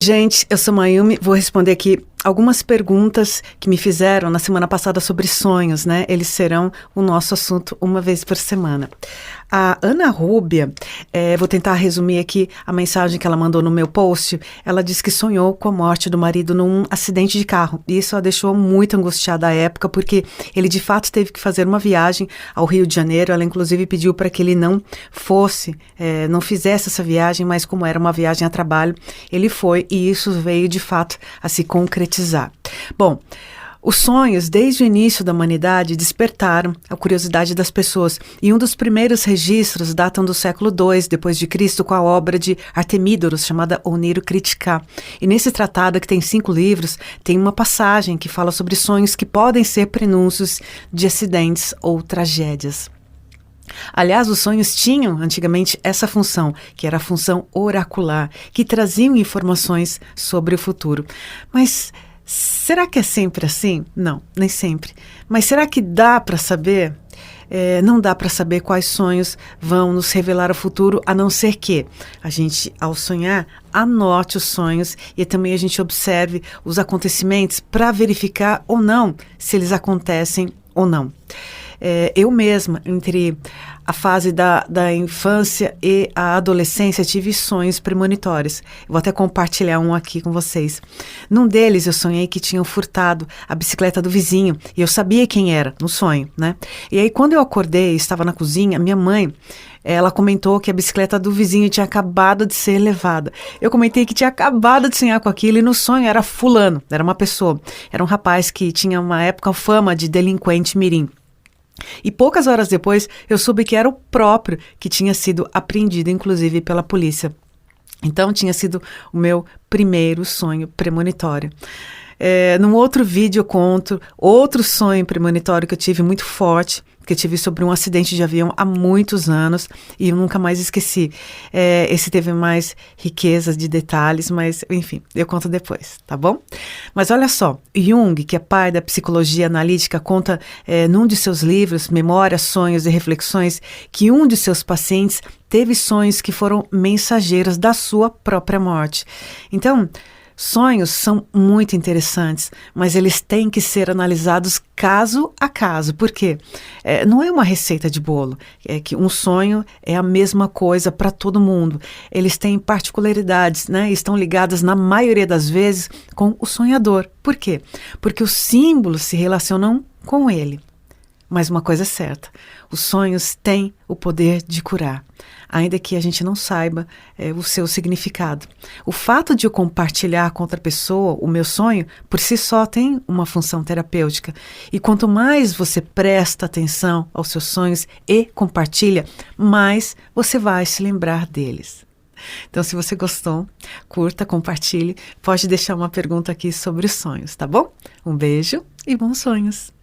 Gente, eu sou Mayumi, vou responder aqui algumas perguntas que me fizeram na semana passada sobre sonhos, né? Eles serão o nosso assunto uma vez por semana. A Ana Rúbia, vou tentar resumir aqui a mensagem que ela mandou no meu post. Ela disse que sonhou com a morte do marido num acidente de carro. E isso a deixou muito angustiada à época, porque ele de fato teve que fazer uma viagem ao Rio de Janeiro. Ela inclusive pediu para que ele não fosse, não fizesse essa viagem, mas como era uma viagem a trabalho, ele foi e isso veio de fato a se concretizar. Bom, os sonhos, desde o início da humanidade, despertaram a curiosidade das pessoas. E um dos primeiros registros datam do século II depois de Cristo, com a obra de Artemídoros, chamada Oneiro Critica. E nesse tratado, que tem 5 livros, tem uma passagem que fala sobre sonhos que podem ser prenúncios de acidentes ou tragédias. Aliás, os sonhos tinham antigamente essa função, que era a função oracular, que traziam informações sobre o futuro. Mas será que é sempre assim? Não, nem sempre. Mas será que dá para saber? Não dá para saber quais sonhos vão nos revelar o futuro, a não ser que a gente, ao sonhar, anote os sonhos e também a gente observe os acontecimentos para verificar ou não se eles acontecem ou não. Eu mesma, entre a fase da infância e a adolescência, tive sonhos premonitórios. Vou até compartilhar um aqui com vocês. Num deles, eu sonhei que tinham furtado a bicicleta do vizinho e eu sabia quem era, no sonho, né? E aí, quando eu acordei, estava na cozinha, minha mãe, ela comentou que a bicicleta do vizinho tinha acabado de ser levada. Eu comentei que tinha acabado de sonhar com aquilo e no sonho era fulano, era uma pessoa. Era um rapaz que tinha uma época fama de delinquente mirim. E poucas horas depois, eu soube que era o próprio que tinha sido apreendido, inclusive, pela polícia. Então, tinha sido o meu primeiro sonho premonitório. Num outro vídeo eu conto outro sonho premonitório que eu tive muito forte, que eu tive sobre um acidente de avião há muitos anos e eu nunca mais esqueci. Esse teve mais riqueza de detalhes, mas enfim, eu conto depois, tá bom? Mas olha só, Jung, que é pai da psicologia analítica, conta num de seus livros, Memórias, Sonhos e Reflexões, que um de seus pacientes teve sonhos que foram mensageiros da sua própria morte. Então, sonhos são muito interessantes, mas eles têm que ser analisados caso a caso. Por quê? Não é uma receita de bolo. É que um sonho é a mesma coisa para todo mundo. Eles têm particularidades, né? Estão ligadas, na maioria das vezes, com o sonhador. Por quê? Porque os símbolos se relacionam com ele. Mas uma coisa é certa, os sonhos têm o poder de curar, ainda que a gente não saiba o seu significado. O fato de eu compartilhar com outra pessoa o meu sonho, por si só, tem uma função terapêutica. E quanto mais você presta atenção aos seus sonhos e compartilha, mais você vai se lembrar deles. Então, se você gostou, curta, compartilhe, pode deixar uma pergunta aqui sobre os sonhos, tá bom? Um beijo e bons sonhos!